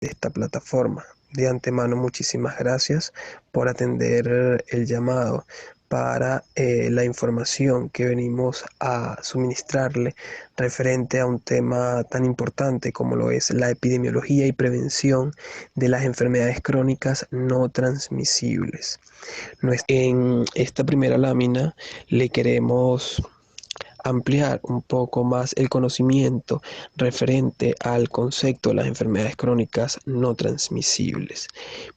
esta plataforma. De antemano, muchísimas gracias por atender el llamado para la información que venimos a suministrarle referente a un tema tan importante como lo es la epidemiología y prevención de las enfermedades crónicas no transmisibles. En esta primera lámina le queremos ampliar un poco más el conocimiento referente al concepto de las enfermedades crónicas no transmisibles.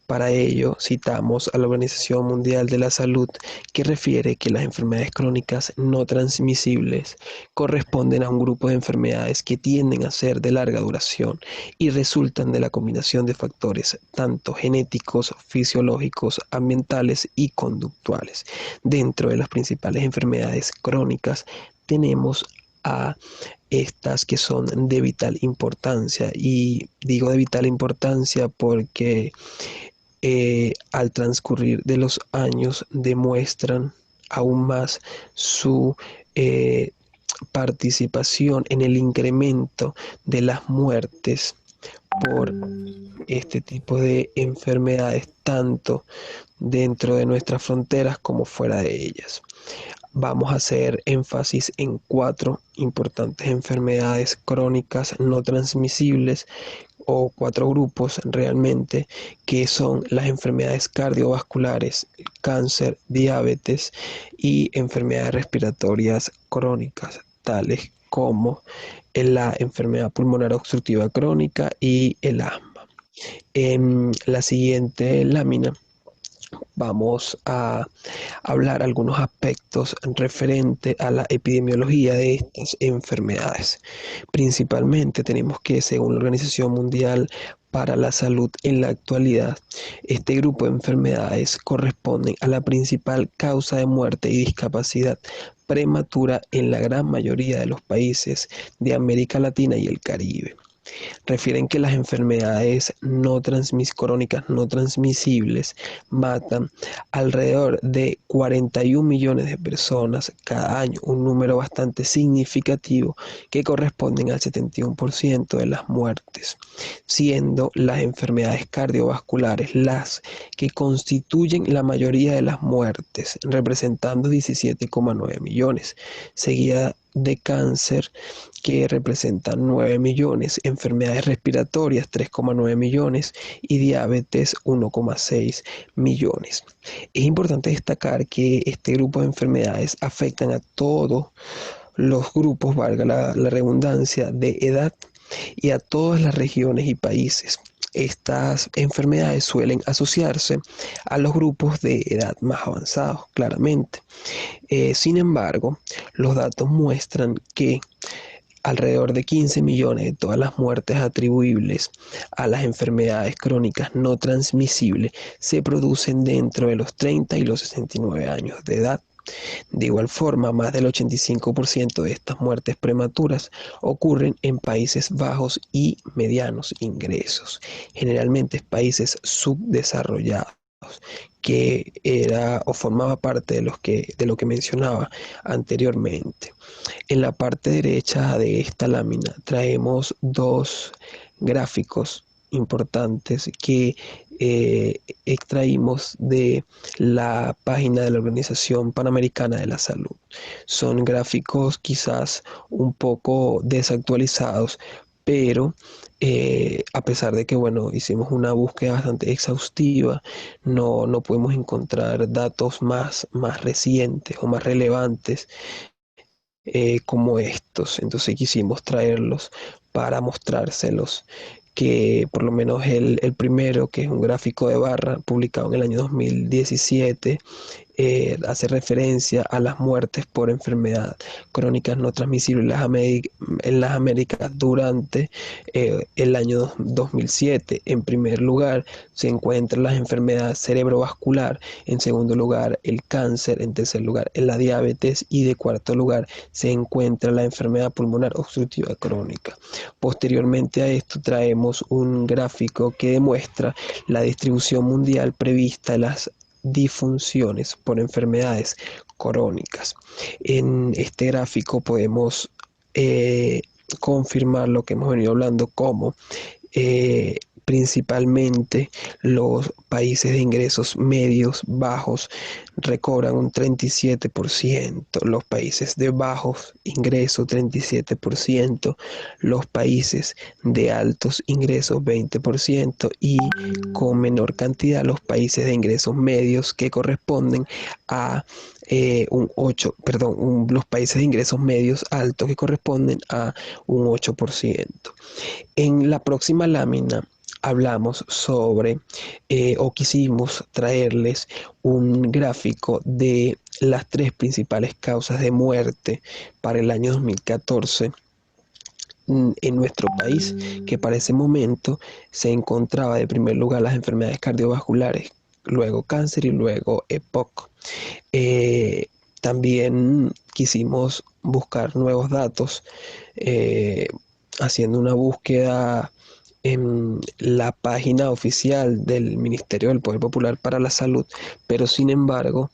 Para ello, citamos a la Organización Mundial de la Salud, que refiere que las enfermedades crónicas no transmisibles corresponden a un grupo de enfermedades que tienden a ser de larga duración y resultan de la combinación de factores tanto genéticos, fisiológicos, ambientales y conductuales. Dentro de las principales enfermedades crónicas tenemos a estas que son de vital importancia, y digo de vital importancia porque al transcurrir de los años demuestran aún más su eh, participación en el incremento de las muertes por este tipo de enfermedades, tanto dentro de nuestras fronteras como fuera de ellas. Vamos a hacer énfasis en 4 importantes enfermedades crónicas no transmisibles, o 4 grupos realmente, que son las enfermedades cardiovasculares, cáncer, diabetes y enfermedades respiratorias crónicas, tales como la enfermedad pulmonar obstructiva crónica y el asma. En la siguiente lámina vamos a hablar algunos aspectos referente a la epidemiología de estas enfermedades. Principalmente tenemos que, según la Organización Mundial para la Salud, en la actualidad, este grupo de enfermedades corresponden a la principal causa de muerte y discapacidad prematura en la gran mayoría de los países de América Latina y el Caribe. Refieren que las enfermedades crónicas no transmisibles matan alrededor de 41 millones de personas cada año, un número bastante significativo que corresponden al 71% de las muertes, siendo las enfermedades cardiovasculares las que constituyen la mayoría de las muertes, representando 17,9 millones, seguida de cáncer, que representan 9 millones, enfermedades respiratorias 3,9 millones y diabetes 1,6 millones. Es importante destacar que este grupo de enfermedades afectan a todos los grupos, valga la redundancia, de edad y a todas las regiones y países. Estas enfermedades suelen asociarse a los grupos de edad más avanzados, claramente. Sin embargo, los datos muestran que alrededor de 15 millones de todas las muertes atribuibles a las enfermedades crónicas no transmisibles se producen dentro de los 30 y los 69 años de edad. De igual forma, más del 85% de estas muertes prematuras ocurren en países bajos y medianos ingresos, generalmente países subdesarrollados, que era o formaba parte de lo que mencionaba anteriormente. En la parte derecha de esta lámina traemos 2 gráficos importantes que extraímos de la página de la Organización Panamericana de la Salud. Son gráficos quizás un poco desactualizados, pero a pesar de que, bueno, hicimos una búsqueda bastante exhaustiva, no podemos encontrar datos más recientes o más relevantes como estos. Entonces quisimos traerlos para mostrárselos, que por lo menos el primero, que es un gráfico de barra publicado en el año 2017, hace referencia a las muertes por enfermedad crónicas no transmisibles en las Américas durante el año 2007. En primer lugar se encuentran las enfermedades cerebrovascular, en segundo lugar el cáncer, en tercer lugar la diabetes y de cuarto lugar se encuentra la enfermedad pulmonar obstructiva crónica. Posteriormente a esto traemos un gráfico que demuestra la distribución mundial prevista de las disfunciones por enfermedades crónicas. En este gráfico podemos confirmar lo que hemos venido hablando, como Principalmente los países de ingresos medios bajos recobran un 37%, los países de bajos ingresos 37%, los países de altos ingresos 20% y con menor cantidad los países de ingresos medios que corresponden a los países de ingresos medios altos que corresponden a un 8%. En la próxima lámina hablamos sobre o quisimos traerles un gráfico de las tres principales causas de muerte para el año 2014 en nuestro país, que para ese momento se encontraba de primer lugar las enfermedades cardiovasculares, luego cáncer y luego EPOC. Eh, También quisimos buscar nuevos datos, eh, haciendo una búsqueda en la página oficial del Ministerio del Poder Popular para la Salud, pero sin embargo,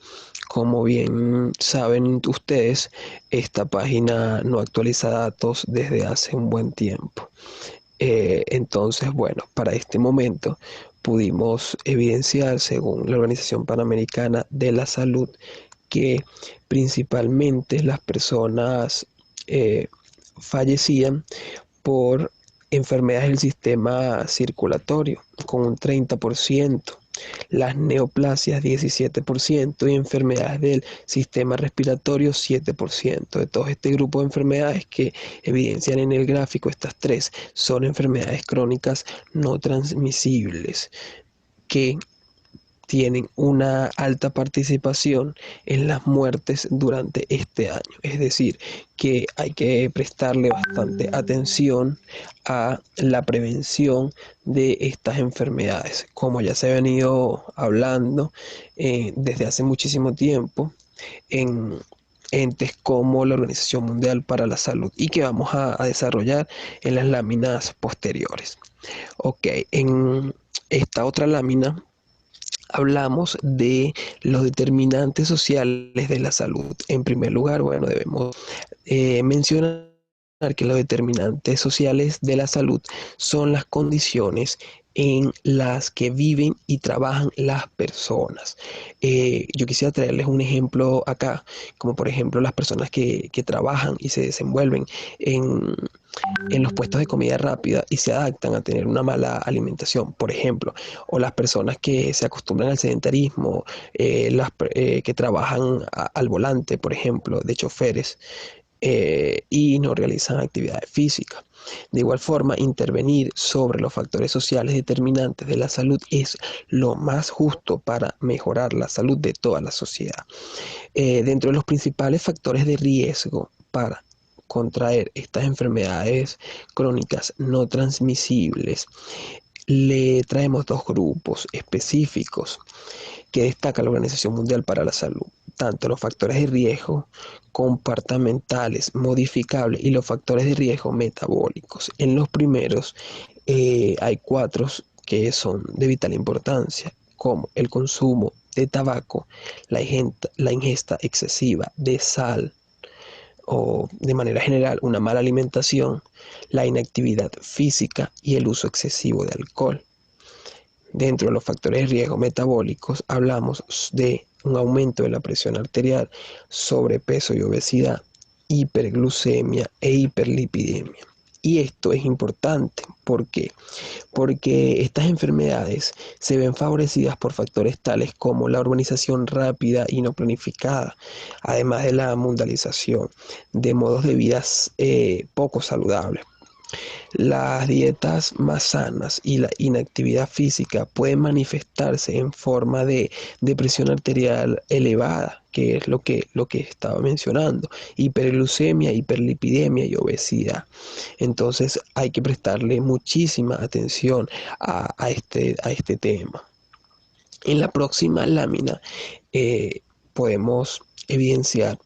como bien saben ustedes, esta página no actualiza datos desde hace un buen tiempo. Entonces, bueno, para este momento pudimos evidenciar, según la Organización Panamericana de la Salud, que principalmente las personas fallecían por enfermedades del sistema circulatorio, con un 30%, las neoplasias 17% y enfermedades del sistema respiratorio 7%. De todo este grupo de enfermedades que evidencian en el gráfico, estas tres son enfermedades crónicas no transmisibles que tienen una alta participación en las muertes durante este año. Es decir, que hay que prestarle bastante atención a la prevención de estas enfermedades. Como ya se ha venido hablando desde hace muchísimo tiempo en entes como la Organización Mundial para la Salud y que vamos a desarrollar en las láminas posteriores. Ok, en esta otra lámina hablamos de los determinantes sociales de la salud. En primer lugar, bueno, debemos mencionar que los determinantes sociales de la salud son las condiciones en las que viven y trabajan las personas. Yo quisiera traerles un ejemplo acá, como por ejemplo las personas que trabajan y se desenvuelven en los puestos de comida rápida y se adaptan a tener una mala alimentación, por ejemplo, o las personas que se acostumbran al sedentarismo, que trabajan al volante, por ejemplo, de choferes, y no realizan actividades físicas. De igual forma, intervenir sobre los factores sociales determinantes de la salud es lo más justo para mejorar la salud de toda la sociedad. Dentro de los principales factores de riesgo para contraer estas enfermedades crónicas no transmisibles, le traemos dos grupos específicos que destaca la Organización Mundial para la Salud, tanto los factores de riesgo comportamentales modificables y los factores de riesgo metabólicos. En los primeros hay cuatro que son de vital importancia, como el consumo de tabaco, la ingesta excesiva de sal o de manera general una mala alimentación, la inactividad física y el uso excesivo de alcohol. Dentro de los factores de riesgo metabólicos hablamos de un aumento de la presión arterial, sobrepeso y obesidad, hiperglucemia e hiperlipidemia. Y esto es importante, ¿por qué? Porque estas enfermedades se ven favorecidas por factores tales como la urbanización rápida y no planificada, además de la mundialización de modos de vida poco saludables. Las dietas más sanas y la inactividad física pueden manifestarse en forma de presión arterial elevada, que es lo que estaba mencionando, hiperglucemia, hiperlipidemia y obesidad. Entonces hay que prestarle muchísima atención a este tema. En la próxima lámina podemos evidenciar,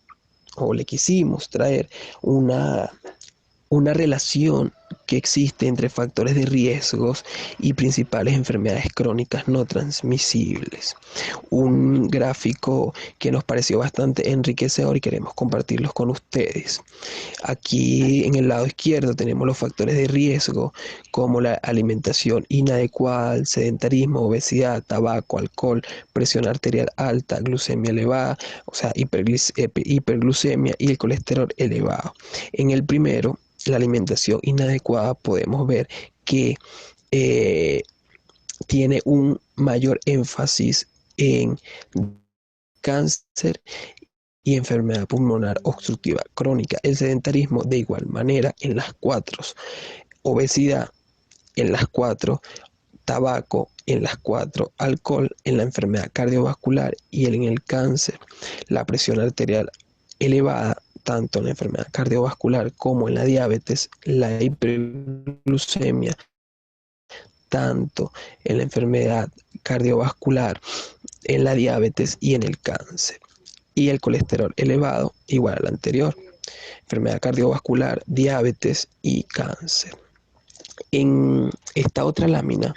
o le quisimos traer una relación que existe entre factores de riesgos y principales enfermedades crónicas no transmisibles. Un gráfico que nos pareció bastante enriquecedor y queremos compartirlos con ustedes. Aquí en el lado izquierdo tenemos los factores de riesgo como la alimentación inadecuada, el sedentarismo, obesidad, tabaco, alcohol, presión arterial alta, glucemia elevada, o sea, hiperglucemia y el colesterol elevado. En el primero, la alimentación inadecuada, podemos ver que tiene un mayor énfasis en cáncer y enfermedad pulmonar obstructiva crónica. El sedentarismo de igual manera en las 4, obesidad en las 4, tabaco en las 4, alcohol en la enfermedad cardiovascular y en el cáncer. La presión arterial elevada tanto en la enfermedad cardiovascular como en la diabetes, la hiperglucemia tanto en la enfermedad cardiovascular, en la diabetes y en el cáncer. Y el colesterol elevado igual al anterior, enfermedad cardiovascular, diabetes y cáncer. En esta otra lámina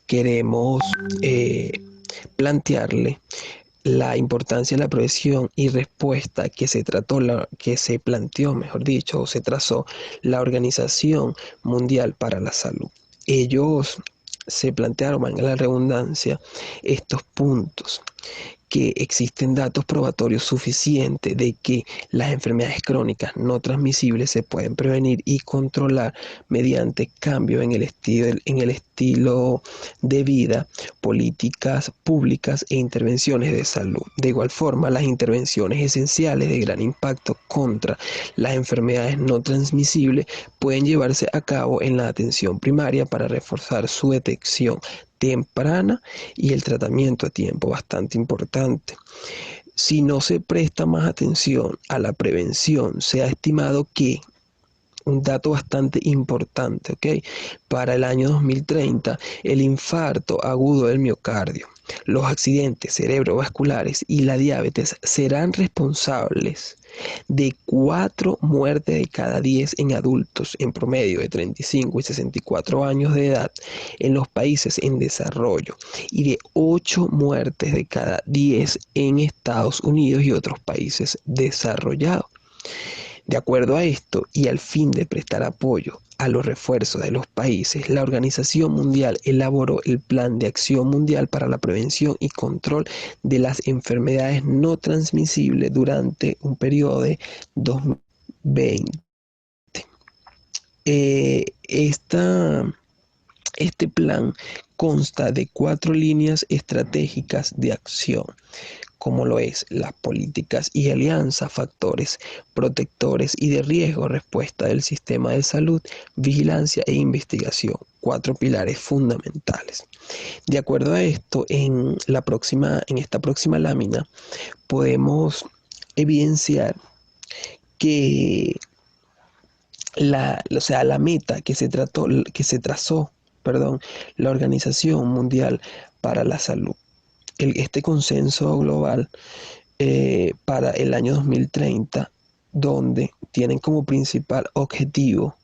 queremos plantearle la importancia de la prevención y respuesta que se planteó, mejor dicho, o se trazó la Organización Mundial para la Salud. Ellos se plantearon, valga la redundancia, estos puntos: que existen datos probatorios suficientes de que las enfermedades crónicas no transmisibles se pueden prevenir y controlar mediante cambios en el estilo de vida, políticas públicas e intervenciones de salud. De igual forma, las intervenciones esenciales de gran impacto contra las enfermedades no transmisibles pueden llevarse a cabo en la atención primaria para reforzar su detección temprana y el tratamiento a tiempo, bastante importante. Si no se presta más atención a la prevención, se ha estimado que un dato bastante importante, ¿ok? Para el año 2030, el infarto agudo del miocardio, los accidentes cerebrovasculares y la diabetes serán responsables de 4 muertes de cada 10 en adultos en promedio de 35 y 64 años de edad en los países en desarrollo y de 8 muertes de cada 10 en Estados Unidos y otros países desarrollados. De acuerdo a esto y al fin de prestar apoyo a los refuerzos de los países, la Organización Mundial elaboró el Plan de Acción Mundial para la Prevención y Control de las Enfermedades No Transmisibles durante un periodo de 2020. Eh, esta, este plan consta de 4 líneas estratégicas de acción, como lo es las políticas y alianzas, factores protectores y de riesgo, respuesta del sistema de salud, vigilancia e investigación. 4 pilares fundamentales. De acuerdo a esto, en esta próxima lámina podemos evidenciar que la meta que se trazó, perdón, la Organización Mundial para la Salud, este consenso global para el año 2030, donde tienen como principal objetivo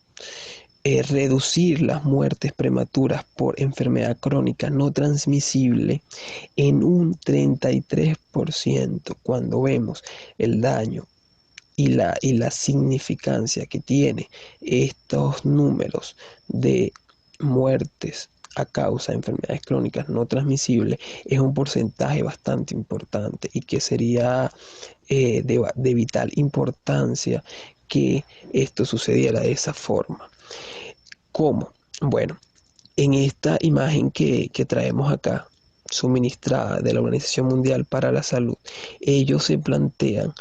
reducir las muertes prematuras por enfermedad crónica no transmisible en un 33%. Cuando vemos el daño y la significancia que tiene estos números de muertes a causa de enfermedades crónicas no transmisibles, es un porcentaje bastante importante y que sería de vital importancia que esto sucediera de esa forma. ¿Cómo? Bueno, en esta imagen que traemos acá, suministrada de la Organización Mundial para la Salud, ellos se plantean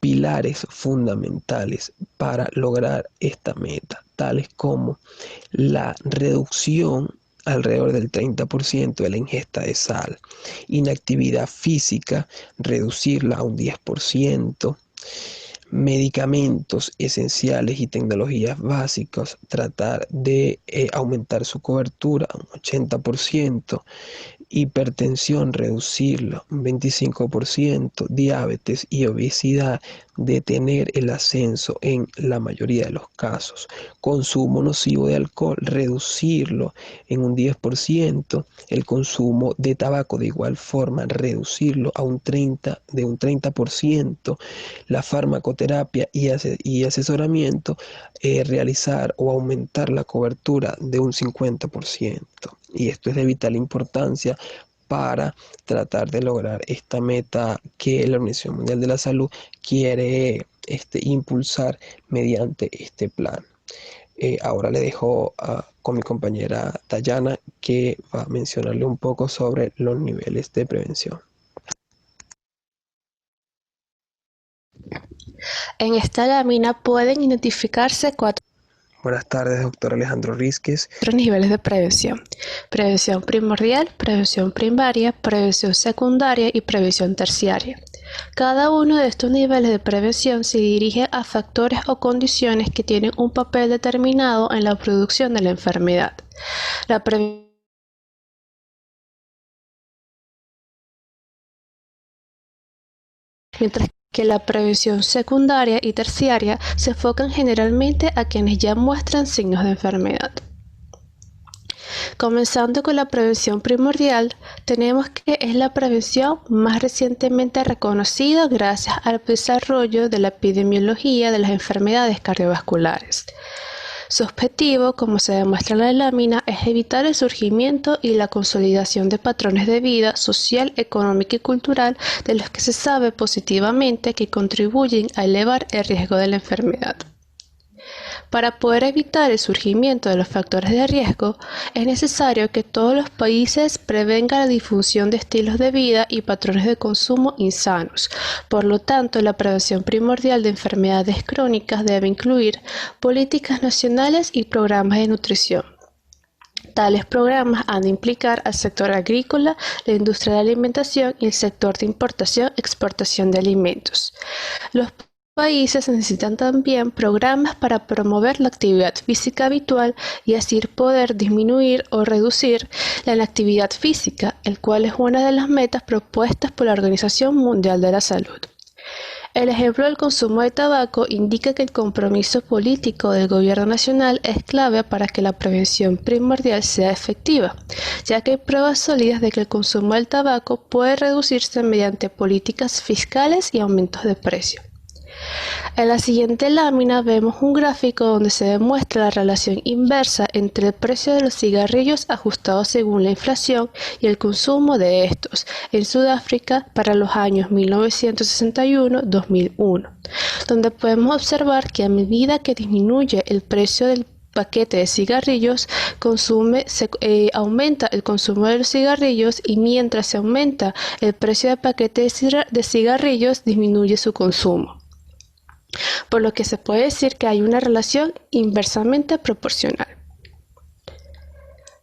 pilares fundamentales para lograr esta meta, tales como la reducción alrededor del 30% de la ingesta de sal, inactividad física, reducirla a un 10%, medicamentos esenciales y tecnologías básicas, tratar de aumentar su cobertura a un 80%, hipertensión reducirla un 25%, diabetes y obesidad detener el ascenso en la mayoría de los casos. Consumo nocivo de alcohol, reducirlo en un 10%. El consumo de tabaco de igual forma, reducirlo a de un 30%. La farmacoterapia y asesoramiento, realizar o aumentar la cobertura de un 50%. Y esto es de vital importancia para tratar de lograr esta meta que la Organización Mundial de la Salud quiere impulsar mediante este plan. Ahora le dejo con mi compañera Dayana, que va a mencionarle un poco sobre los niveles de prevención. En esta lámina pueden identificarse cuatro Buenas tardes, doctor Alejandro Rizquez. niveles de prevención: prevención primordial, prevención primaria, prevención secundaria y prevención terciaria. Cada uno de estos niveles de prevención se dirige a factores o condiciones que tienen un papel determinado en la producción de la enfermedad. La mientras que la prevención secundaria y terciaria se enfocan generalmente a quienes ya muestran signos de enfermedad. Comenzando con la prevención primordial, tenemos que es la prevención más recientemente reconocida gracias al desarrollo de la epidemiología de las enfermedades cardiovasculares. Su objetivo, como se demuestra en la lámina, es evitar el surgimiento y la consolidación de patrones de vida social, económica y cultural de los que se sabe positivamente que contribuyen a elevar el riesgo de la enfermedad. Para poder evitar el surgimiento de los factores de riesgo, es necesario que todos los países prevengan la difusión de estilos de vida y patrones de consumo insanos. Por lo tanto, la prevención primordial de enfermedades crónicas debe incluir políticas nacionales y programas de nutrición. Tales programas han de implicar al sector agrícola, la industria de la alimentación y el sector de importación-exportación de alimentos. Los países necesitan también programas para promover la actividad física habitual y así poder disminuir o reducir la inactividad física, el cual es una de las metas propuestas por la Organización Mundial de la Salud. El ejemplo del consumo de tabaco indica que el compromiso político del gobierno nacional es clave para que la prevención primordial sea efectiva, ya que hay pruebas sólidas de que el consumo del tabaco puede reducirse mediante políticas fiscales y aumentos de precio. En la siguiente lámina vemos un gráfico donde se demuestra la relación inversa entre el precio de los cigarrillos ajustados según la inflación y el consumo de estos en Sudáfrica para los años 1961-2001, donde podemos observar que a medida que disminuye el precio del paquete de cigarrillos, aumenta el consumo de los cigarrillos, y mientras se aumenta el precio del paquete de cigarrillos, disminuye su consumo. Por lo que se puede decir que hay una relación inversamente proporcional.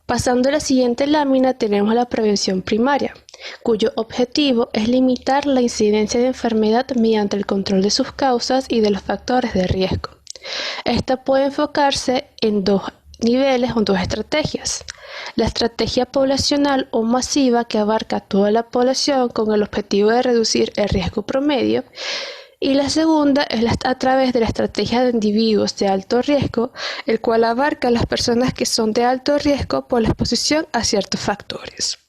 Pasando a la siguiente lámina tenemos la prevención primaria, cuyo objetivo es limitar la incidencia de enfermedad mediante el control de sus causas y de los factores de riesgo. Esta puede enfocarse en dos niveles o dos estrategias: la estrategia poblacional o masiva, que abarca toda la población con el objetivo de reducir el riesgo promedio, y la segunda es a través de la estrategia de individuos de alto riesgo, el cual abarca a las personas que son de alto riesgo por la exposición a ciertos factores.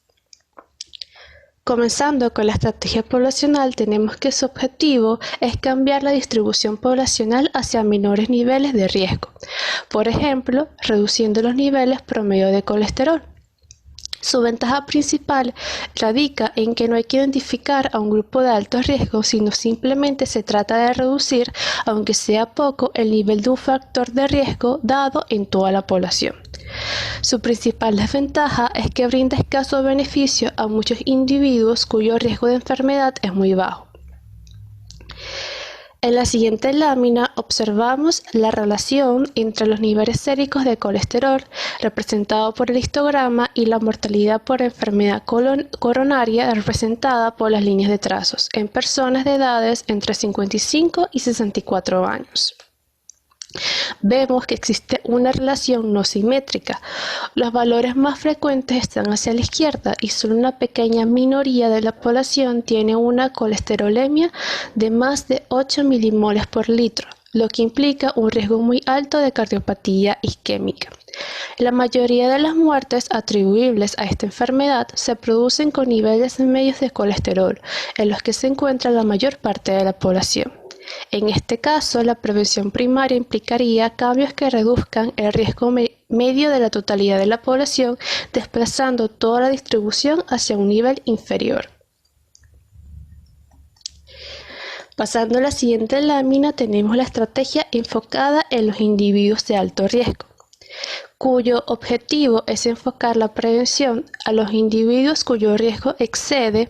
Comenzando con la estrategia poblacional, tenemos que su objetivo es cambiar la distribución poblacional hacia menores niveles de riesgo, por ejemplo, reduciendo los niveles promedio de colesterol. Su ventaja principal radica en que no hay que identificar a un grupo de alto riesgo, sino simplemente se trata de reducir, aunque sea poco, el nivel de un factor de riesgo dado en toda la población. Su principal desventaja es que brinda escaso beneficio a muchos individuos cuyo riesgo de enfermedad es muy bajo. En la siguiente lámina observamos la relación entre los niveles séricos de colesterol, representado por el histograma, y la mortalidad por enfermedad coronaria, representada por las líneas de trazos, en personas de edades entre 55 y 64 años. vemos que existe una relación no simétrica. Los valores más frecuentes están hacia la izquierda y solo una pequeña minoría de la población tiene una colesterolemia de más de 8 milimoles por litro, lo que implica un riesgo muy alto de cardiopatía isquémica. La mayoría de las muertes atribuibles a esta enfermedad se producen con niveles medios de colesterol, en los que se encuentra la mayor parte de la población. En este caso, la prevención primaria implicaría cambios que reduzcan el riesgo medio de la totalidad de la población, desplazando toda la distribución hacia un nivel inferior. Pasando a la siguiente lámina, tenemos la estrategia enfocada en los individuos de alto riesgo, cuyo objetivo es enfocar la prevención a los individuos cuyo riesgo excede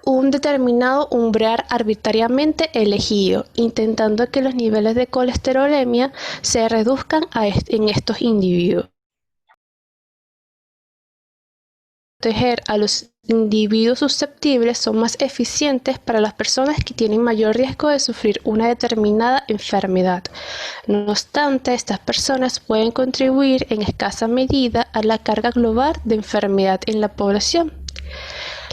un determinado umbral arbitrariamente elegido, intentando que los niveles de colesterolemia se reduzcan en estos individuos. Proteger a los individuos susceptibles son más eficientes para las personas que tienen mayor riesgo de sufrir una determinada enfermedad. No obstante, estas personas pueden contribuir en escasa medida a la carga global de enfermedad en la población.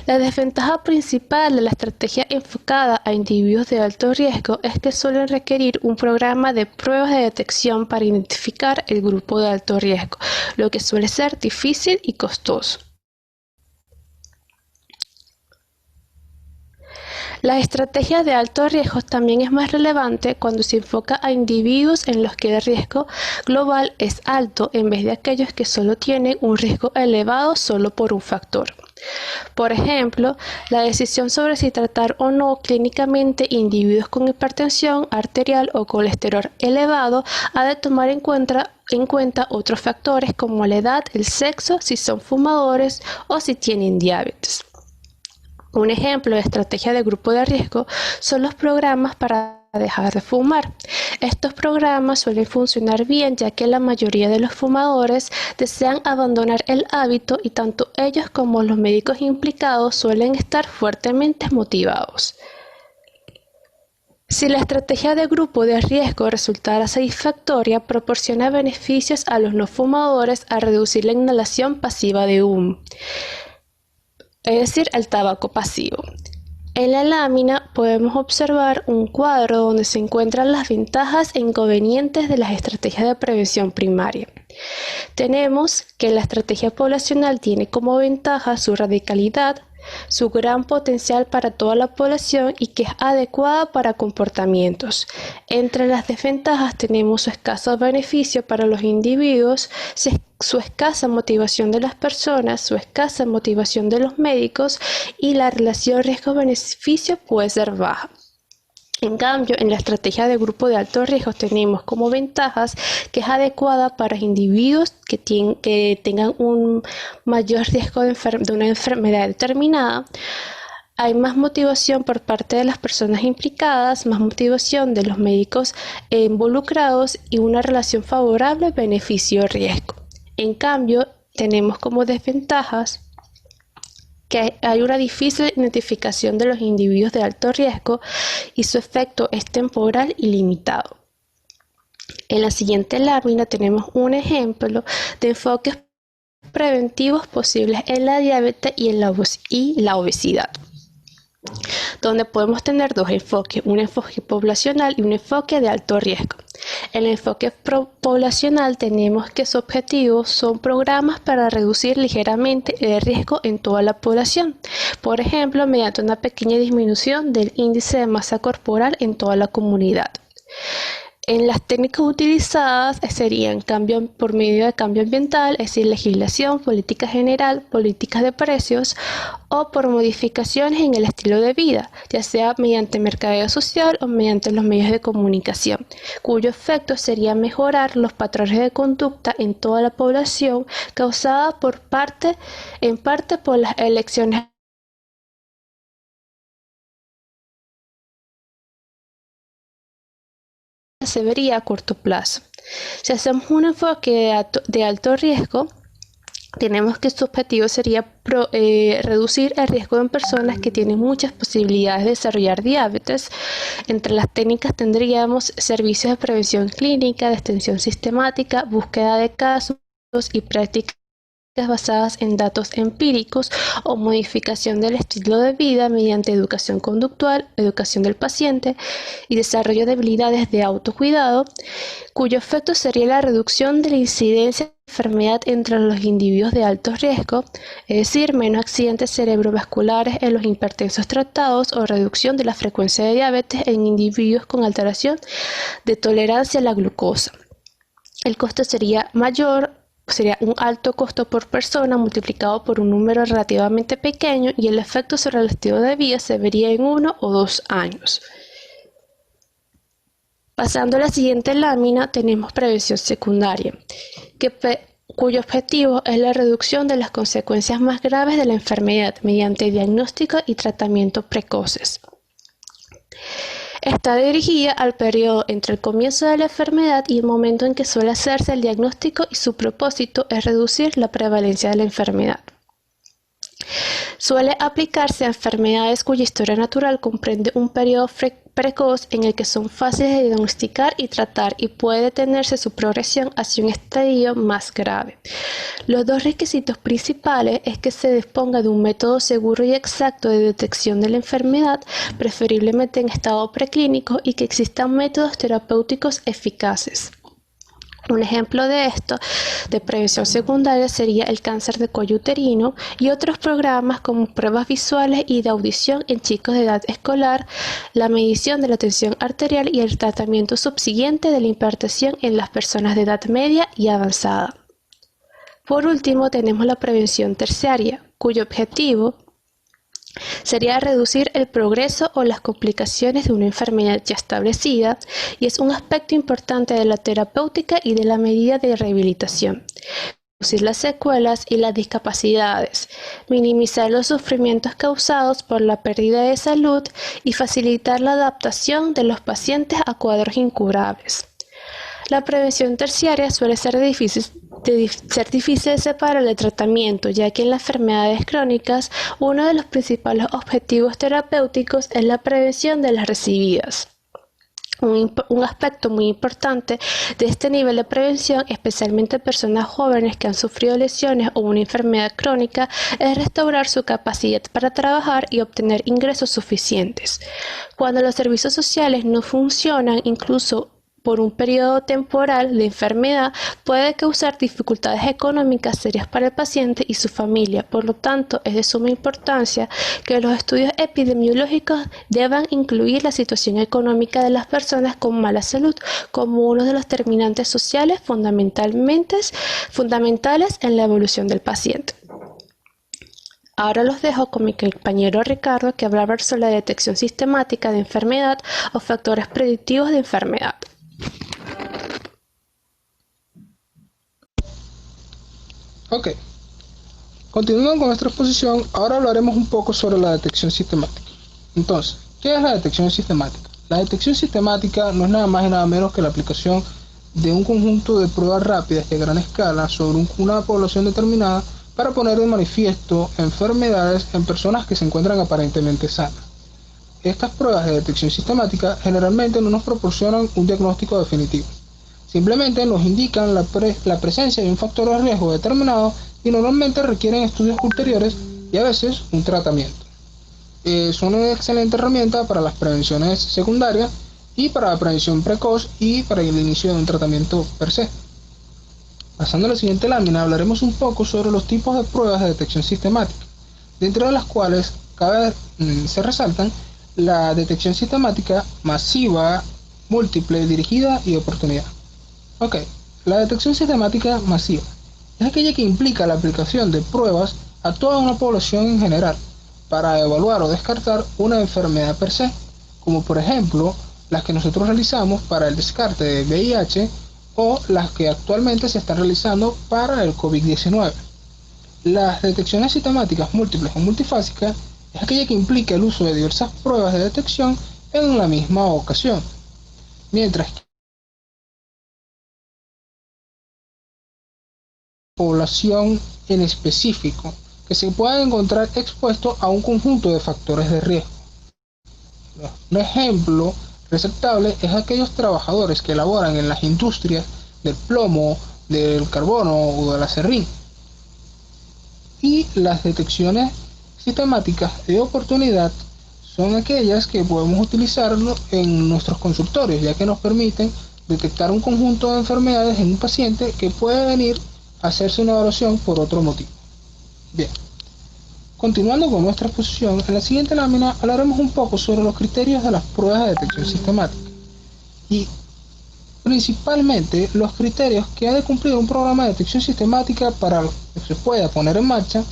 La desventaja principal de la estrategia enfocada a individuos de alto riesgo es que suelen requerir un programa de pruebas de detección para identificar el grupo de alto riesgo, lo que suele ser difícil y costoso. La estrategia de alto riesgo también es más relevante cuando se enfoca a individuos en los que el riesgo global es alto en vez de aquellos que solo tienen un riesgo elevado solo por un factor. Por ejemplo, la decisión sobre si tratar o no clínicamente individuos con hipertensión arterial o colesterol elevado ha de tomar en cuenta otros factores como la edad, el sexo, si son fumadores o si tienen diabetes. Un ejemplo de estrategia de grupo de riesgo son los programas para dejar de fumar. Estos programas suelen funcionar bien ya que la mayoría de los fumadores desean abandonar el hábito y tanto ellos como los médicos implicados suelen estar fuertemente motivados. Si la estrategia de grupo de riesgo resultara satisfactoria, proporciona beneficios a los no fumadores al reducir la inhalación pasiva de humo, es decir, el tabaco pasivo. En la lámina podemos observar un cuadro donde se encuentran las ventajas e inconvenientes de las estrategias de prevención primaria. Tenemos que la estrategia poblacional tiene como ventaja su radicalidad, su gran potencial para toda la población y que es adecuada para comportamientos. Entre las desventajas tenemos su escaso beneficio para los individuos, su escasa motivación de las personas, su escasa motivación de los médicos y la relación riesgo-beneficio puede ser baja. En cambio, en la estrategia de grupo de alto riesgo tenemos como ventajas que es adecuada para individuos que tengan un mayor riesgo de una enfermedad determinada. Hay más motivación por parte de las personas implicadas, más motivación de los médicos involucrados y una relación favorable beneficio-riesgo. En cambio, tenemos como desventajas que hay una difícil identificación de los individuos de alto riesgo y su efecto es temporal y limitado. En la siguiente lámina tenemos un ejemplo de enfoques preventivos posibles en la diabetes y en la obesidad, donde podemos tener dos enfoques, un enfoque poblacional y un enfoque de alto riesgo. En el enfoque poblacional tenemos que sus objetivos son programas para reducir ligeramente el riesgo en toda la población, por ejemplo, mediante una pequeña disminución del índice de masa corporal en toda la comunidad. En las técnicas utilizadas serían cambio por medio de cambio ambiental, es decir, legislación, política general, políticas de precios o por modificaciones en el estilo de vida, ya sea mediante mercadeo social o mediante los medios de comunicación, cuyo efecto sería mejorar los patrones de conducta en toda la población causada en parte por las elecciones se vería a corto plazo. Si hacemos un enfoque de alto riesgo, tenemos que su objetivo sería reducir el riesgo en personas que tienen muchas posibilidades de desarrollar diabetes. Entre las técnicas tendríamos servicios de prevención clínica, de extensión sistemática, búsqueda de casos y prácticas basadas en datos empíricos o modificación del estilo de vida mediante educación conductual, educación del paciente y desarrollo de habilidades de autocuidado, cuyo efecto sería la reducción de la incidencia de enfermedad entre los individuos de alto riesgo, es decir, menos accidentes cerebrovasculares en los hipertensos tratados o reducción de la frecuencia de diabetes en individuos con alteración de tolerancia a la glucosa. El costo sería mayor. Sería un alto costo por persona multiplicado por un número relativamente pequeño y el efecto sobre el estilo de vida se vería en 1 o 2 años. Pasando a la siguiente lámina tenemos prevención secundaria, cuyo objetivo es la reducción de las consecuencias más graves de la enfermedad mediante diagnóstico y tratamiento precoces. Está dirigida al periodo entre el comienzo de la enfermedad y el momento en que suele hacerse el diagnóstico y su propósito es reducir la prevalencia de la enfermedad. Suele aplicarse a enfermedades cuya historia natural comprende un periodo precoz en el que son fáciles de diagnosticar y tratar y puede detenerse su progresión hacia un estadio más grave. Los dos requisitos principales es que se disponga de un método seguro y exacto de detección de la enfermedad, preferiblemente en estado preclínico, y que existan métodos terapéuticos eficaces. Un ejemplo de esto, de prevención secundaria, sería el cáncer de cuello uterino y otros programas como pruebas visuales y de audición en chicos de edad escolar, la medición de la tensión arterial y el tratamiento subsiguiente de la hipertensión en las personas de edad media y avanzada. Por último, tenemos la prevención terciaria, cuyo objetivo sería reducir el progreso o las complicaciones de una enfermedad ya establecida y es un aspecto importante de la terapéutica y de la medida de rehabilitación. Reducir las secuelas y las discapacidades, minimizar los sufrimientos causados por la pérdida de salud y facilitar la adaptación de los pacientes a cuadros incurables. La prevención terciaria suele ser difícil de separar del tratamiento, ya que en las enfermedades crónicas uno de los principales objetivos terapéuticos es la prevención de las recidivas. Un aspecto muy importante de este nivel de prevención, especialmente en personas jóvenes que han sufrido lesiones o una enfermedad crónica, es restaurar su capacidad para trabajar y obtener ingresos suficientes. Cuando los servicios sociales no funcionan, incluso por un periodo temporal de enfermedad, puede causar dificultades económicas serias para el paciente y su familia. Por lo tanto, es de suma importancia que los estudios epidemiológicos deban incluir la situación económica de las personas con mala salud como uno de los determinantes sociales fundamentales en la evolución del paciente. Ahora los dejo con mi compañero Ricardo, que hablará sobre la detección sistemática de enfermedad o factores predictivos de enfermedad. Ok, continuando con nuestra exposición, ahora hablaremos un poco sobre la detección sistemática. Entonces, ¿qué es la detección sistemática? La detección sistemática no es nada más y nada menos que la aplicación de un conjunto de pruebas rápidas y a gran escala sobre una población determinada para poner de manifiesto enfermedades en personas que se encuentran aparentemente sanas. Estas pruebas de detección sistemática generalmente no nos proporcionan un diagnóstico definitivo. Simplemente nos indican la presencia de un factor de riesgo determinado y normalmente requieren estudios ulteriores y a veces un tratamiento. Son una excelente herramienta para las prevenciones secundarias y para la prevención precoz y para el inicio de un tratamiento per se. Pasando a la siguiente lámina, hablaremos un poco sobre los tipos de pruebas de detección sistemática, dentro de las cuales se resaltan la detección sistemática masiva, múltiple, dirigida y de oportunidad. Ok, la detección sistemática masiva es aquella que implica la aplicación de pruebas a toda una población en general para evaluar o descartar una enfermedad per se, como por ejemplo las que nosotros realizamos para el descarte de VIH o las que actualmente se están realizando para el COVID-19. Las detecciones sistemáticas múltiples o multifásicas es aquella que implica el uso de diversas pruebas de detección en la misma ocasión, mientras que población en específico que se puedan encontrar expuestos a un conjunto de factores de riesgo. Un ejemplo receptable es aquellos trabajadores que laboran en las industrias del plomo, del carbono o del acerrín. Y las detecciones sistemáticas de oportunidad son aquellas que podemos utilizarlo en nuestros consultorios, ya que nos permiten detectar un conjunto de enfermedades en un paciente que puede venir a hacerse una evaluación por otro motivo. Bien, continuando con nuestra exposición, en la siguiente lámina hablaremos un poco sobre los criterios de las pruebas de detección sistemática y principalmente los criterios que ha de cumplir un programa de detección sistemática para que se pueda poner en marcha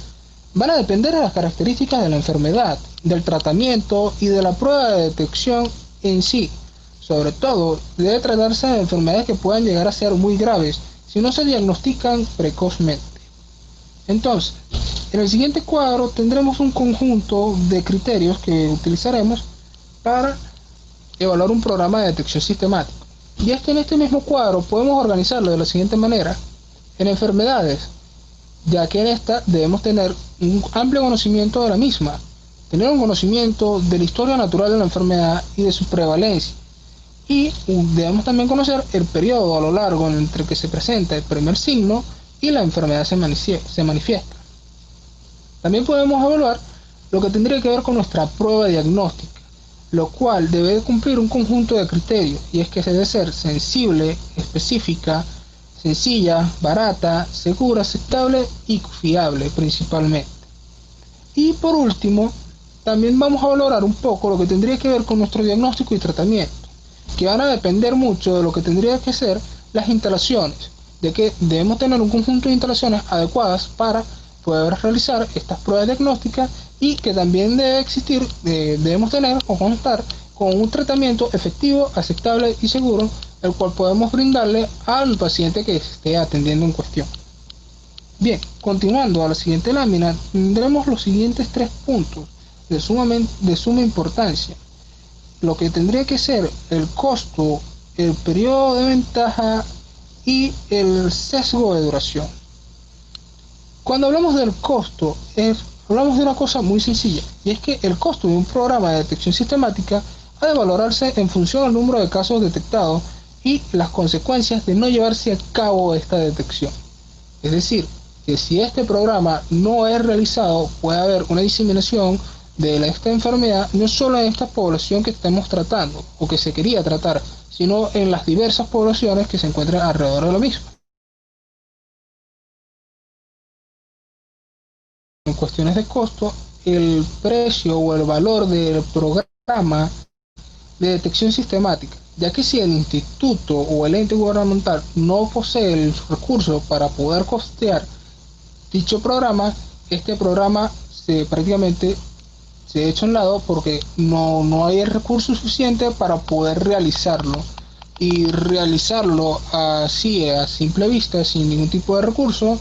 van a depender de las características de la enfermedad, del tratamiento y de la prueba de detección en sí. Sobre todo, debe tratarse de enfermedades que puedan llegar a ser muy graves si no se diagnostican precozmente. Entonces, en el siguiente cuadro tendremos un conjunto de criterios que utilizaremos para evaluar un programa de detección sistemática. Y es que en este mismo cuadro podemos organizarlo de la siguiente manera. En enfermedades, ya que en esta debemos tener un amplio conocimiento de la misma, tener un conocimiento de la historia natural de la enfermedad y de su prevalencia. Y debemos también conocer el periodo a lo largo entre que se presenta el primer signo y la enfermedad se manifiesta. También podemos evaluar lo que tendría que ver con nuestra prueba diagnóstica, lo cual debe cumplir un conjunto de criterios, y es que se debe ser sensible, específica, sencilla, barata, segura, aceptable y fiable principalmente. Y por último, también vamos a valorar un poco lo que tendría que ver con nuestro diagnóstico y tratamiento, que van a depender mucho de lo que tendría que ser las instalaciones, de que debemos tener un conjunto de instalaciones adecuadas para poder realizar estas pruebas diagnósticas y que también debe existir, debemos tener o contar con un tratamiento efectivo, aceptable y seguro, el cual podemos brindarle al paciente que esté atendiendo en cuestión. Bien, continuando a la siguiente lámina, tendremos los siguientes 3 puntos de suma importancia. Lo que tendría que ser el costo, el periodo de ventaja y el sesgo de duración. Cuando hablamos del costo, hablamos de una cosa muy sencilla, y es que el costo de un programa de detección sistemática ha de valorarse en función al número de casos detectados y las consecuencias de no llevarse a cabo esta detección. Es decir, que si este programa no es realizado, puede haber una diseminación de esta enfermedad, no solo en esta población que estamos tratando o que se quería tratar, sino en las diversas poblaciones que se encuentran alrededor de la misma. En cuestiones de costo, el precio o el valor del programa de detección sistemática, ya que si el instituto o el ente gubernamental no posee el recurso para poder costear dicho programa, este programa prácticamente se echa a un lado porque no hay el recurso suficiente para poder realizarlo, y realizarlo así a simple vista sin ningún tipo de recurso,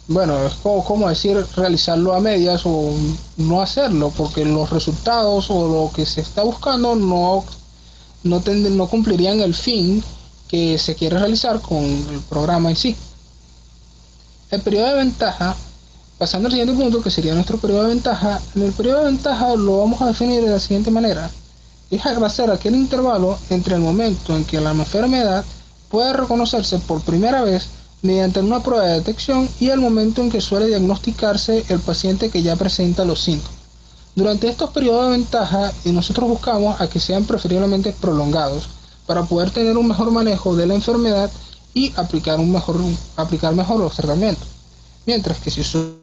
bueno, es como decir realizarlo a medias o no hacerlo, porque los resultados o lo que se está buscando no cumplirían el fin que se quiere realizar con el programa en sí. El periodo de ventaja, pasando al siguiente punto, que sería nuestro periodo de ventaja. En el periodo de ventaja lo vamos a definir de la siguiente manera: va a ser aquel intervalo entre el momento en que la enfermedad puede reconocerse por primera vez mediante una prueba de detección y el momento en que suele diagnosticarse el paciente que ya presenta los síntomas. Durante estos periodos de ventaja, nosotros buscamos a que sean preferiblemente prolongados para poder tener un mejor manejo de la enfermedad y aplicar mejor los tratamientos. Mientras que si son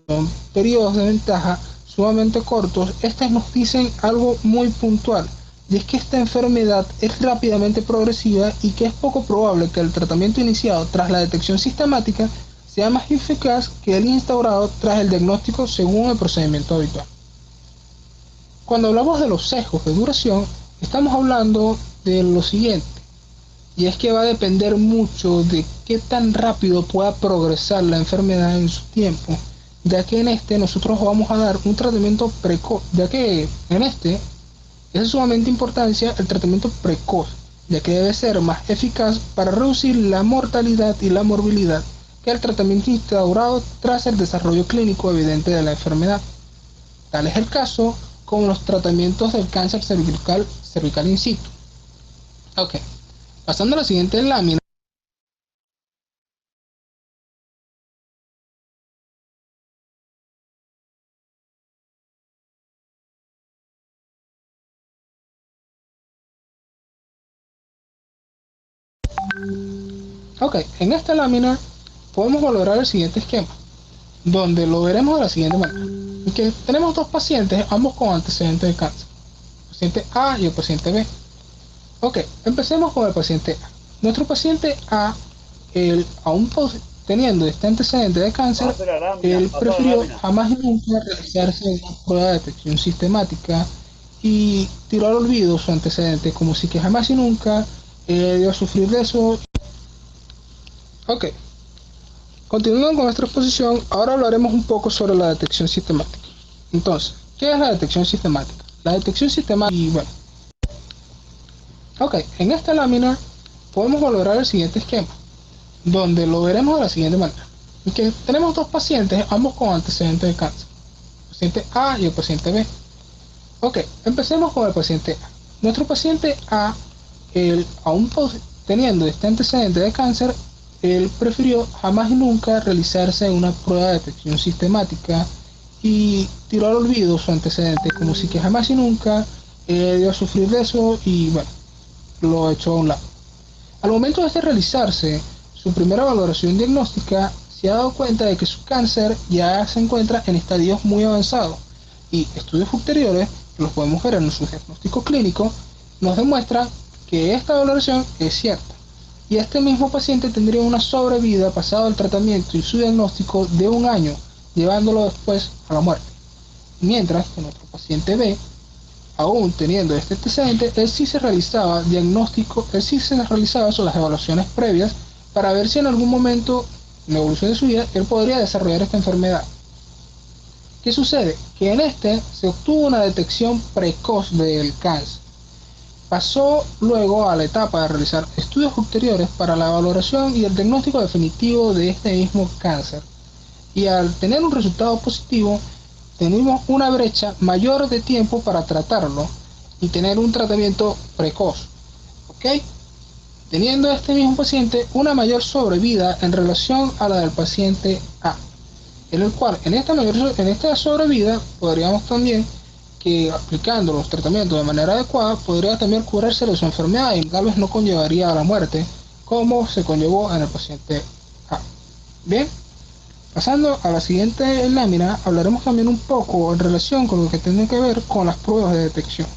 periodos de ventaja sumamente cortos, estos nos dicen algo muy puntual, y es que esta enfermedad es rápidamente progresiva y que es poco probable que el tratamiento iniciado tras la detección sistemática sea más eficaz que el instaurado tras el diagnóstico según el procedimiento habitual. Cuando hablamos de los sesgos de duración, estamos hablando de lo siguiente, y es que va a depender mucho de qué tan rápido pueda progresar la enfermedad en su tiempo, ya que en este nosotros vamos a dar un tratamiento precoz, ya que en este es de sumamente importancia el tratamiento precoz, ya que debe ser más eficaz para reducir la mortalidad y la morbilidad que el tratamiento instaurado tras el desarrollo clínico evidente de la enfermedad. Tal es el caso con los tratamientos del cáncer cervical in situ. Ok, pasando a la siguiente lámina. Ok, en esta lámina podemos valorar el siguiente esquema, donde lo veremos de la siguiente manera. Que tenemos dos pacientes, ambos con antecedentes de cáncer, el paciente A y el paciente B. Ok, empecemos con el paciente A. Nuestro paciente A, aún teniendo este antecedente de cáncer, él prefirió jamás y nunca realizarse una prueba de detección sistemática y tiró al olvido su antecedente, como si que jamás y nunca dio a sufrir de eso. Ok, continuando con nuestra exposición, ahora hablaremos un poco sobre la detección sistemática. Entonces, ¿qué es la detección sistemática? La detección sistemática, y bueno, ok, en esta lámina podemos valorar el siguiente esquema, donde lo veremos de la siguiente manera. Que tenemos dos pacientes, ambos con antecedentes de cáncer, el paciente A y el paciente B. Ok, empecemos con el paciente A. Nuestro paciente A, aún teniendo este antecedente de cáncer, él prefirió jamás y nunca realizarse una prueba de detección sistemática y tiró al olvido su antecedente, como si que jamás y nunca dio a sufrir de eso y bueno, lo echó a un lado. Al momento de realizarse su primera valoración diagnóstica, se ha dado cuenta de que su cáncer ya se encuentra en estadios muy avanzados y estudios ulteriores, que los podemos ver en su diagnóstico clínico, nos demuestran que esta valoración es cierta. Y este mismo paciente tendría una sobrevida pasado el tratamiento y su diagnóstico de 1 año, llevándolo después a la muerte. Mientras que nuestro paciente B, aún teniendo este antecedente, él sí se realizaba las evaluaciones previas para ver si en algún momento en la evolución de su vida él podría desarrollar esta enfermedad. ¿Qué sucede? Que en este se obtuvo una detección precoz del cáncer. Pasó luego a la etapa de realizar estudios ulteriores para la valoración y el diagnóstico definitivo de este mismo cáncer. Y al tener un resultado positivo, tenemos una brecha mayor de tiempo para tratarlo y tener un tratamiento precoz. ¿Ok? Teniendo este mismo paciente una mayor sobrevida en relación a la del paciente A. En el cual, en esta sobrevida, podríamos también que aplicando los tratamientos de manera adecuada podría también curarse de su enfermedad y tal vez no conllevaría a la muerte como se conllevó en el paciente A. Bien, pasando a la siguiente lámina, hablaremos también un poco en relación con lo que tiene que ver con las pruebas de detección.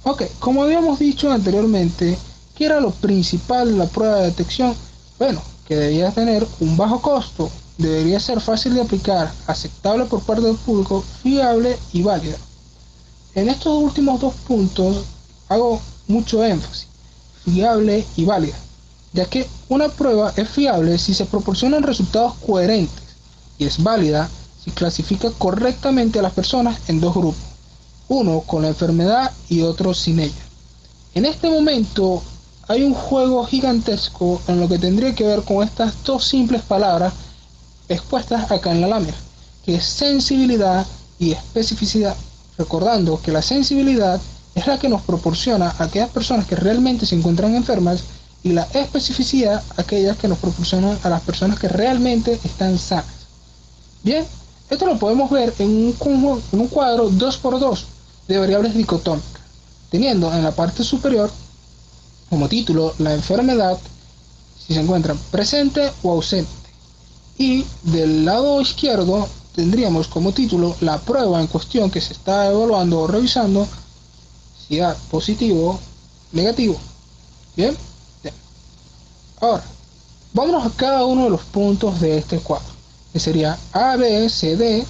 Ok, como habíamos dicho anteriormente, ¿qué era lo principal de la prueba de detección? Bueno, que debía tener un bajo costo, debería ser fácil de aplicar, aceptable por parte del público, fiable y válida. En estos últimos dos puntos hago mucho énfasis, fiable y válida, ya que una prueba es fiable si se proporcionan resultados coherentes y es válida si clasifica correctamente a las personas en dos grupos, uno con la enfermedad y otro sin ella. En este momento hay un juego gigantesco en lo que tendría que ver con estas dos simples palabras expuestas acá en la lámina, que es sensibilidad y especificidad. Recordando que la sensibilidad es la que nos proporciona a aquellas personas que realmente se encuentran enfermas y la especificidad aquellas que nos proporcionan a las personas que realmente están sanas. Bien, esto lo podemos ver en un cuadro 2x2 de variables dicotómicas, teniendo en la parte superior como título la enfermedad si se encuentran presente o ausente, y del lado izquierdo tendríamos como título la prueba en cuestión que se está evaluando o revisando, si da positivo o negativo. Bien, bien. Ahora vámonos a cada uno de los puntos de este cuadro, que sería A, B, C, D,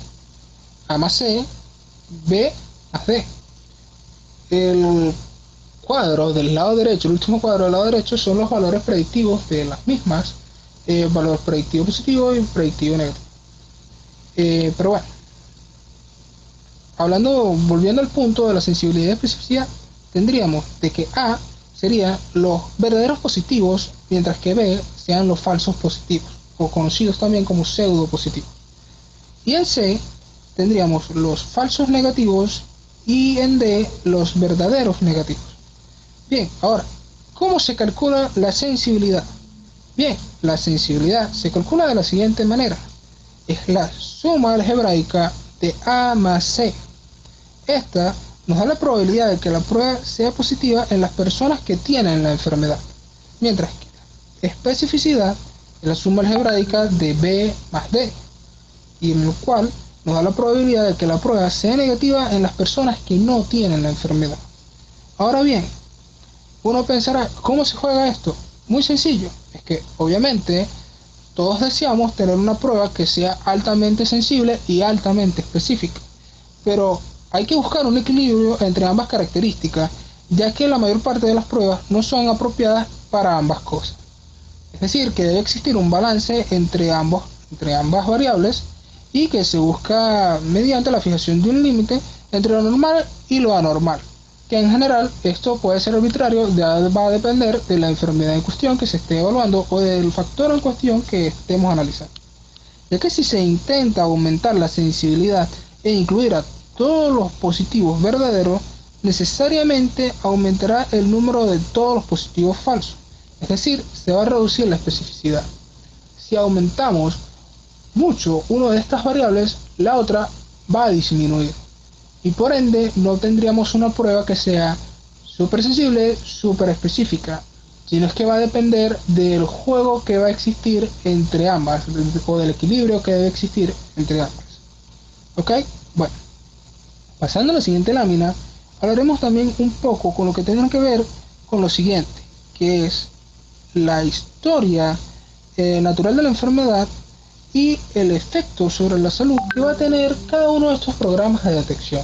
A más C, B más D. El cuadro del lado derecho, el último cuadro del lado derecho, son los valores predictivos de las mismas, valor predictivo positivo y predictivo negativo. Pero bueno, volviendo al punto de la sensibilidad y especificidad, tendríamos de que A serían los verdaderos positivos, mientras que B sean los falsos positivos. o conocidos también como pseudopositivos. Y en C tendríamos los falsos negativos y en D los verdaderos negativos. Bien, ahora, ¿cómo se calcula la sensibilidad? Bien, la sensibilidad se calcula de la siguiente manera. Es la suma algebraica de A más C. Esta nos da la probabilidad de que la prueba sea positiva en las personas que tienen la enfermedad, mientras que la especificidad es la suma algebraica de B más D, y en el cual nos da la probabilidad de que la prueba sea negativa en las personas que no tienen la enfermedad. Ahora bien, uno pensará, ¿cómo se juega esto? Muy sencillo, es que obviamente todos deseamos tener una prueba que sea altamente sensible y altamente específica, pero hay que buscar un equilibrio entre ambas características, ya que la mayor parte de las pruebas no son apropiadas para ambas cosas. Es decir, que debe existir un balance entre ambas variables y que se busca mediante la fijación de un límite entre lo normal y lo anormal, que en general esto puede ser arbitrario, ya va a depender de la enfermedad en cuestión que se esté evaluando o del factor en cuestión que estemos analizando. Ya que si se intenta aumentar la sensibilidad e incluir a todos los positivos verdaderos, necesariamente aumentará el número de todos los positivos falsos, es decir, se va a reducir la especificidad. Si aumentamos mucho una de estas variables, la otra va a disminuir y por ende no tendríamos una prueba que sea súper sensible, súper específica, sino es que va a depender del juego que va a existir entre ambas o del equilibrio que debe existir entre ambas. ¿Ok? Bueno, pasando a la siguiente lámina, hablaremos también un poco con lo que tiene que ver con lo siguiente, que es la historia natural de la enfermedad y el efecto sobre la salud que va a tener cada uno de estos programas de detección.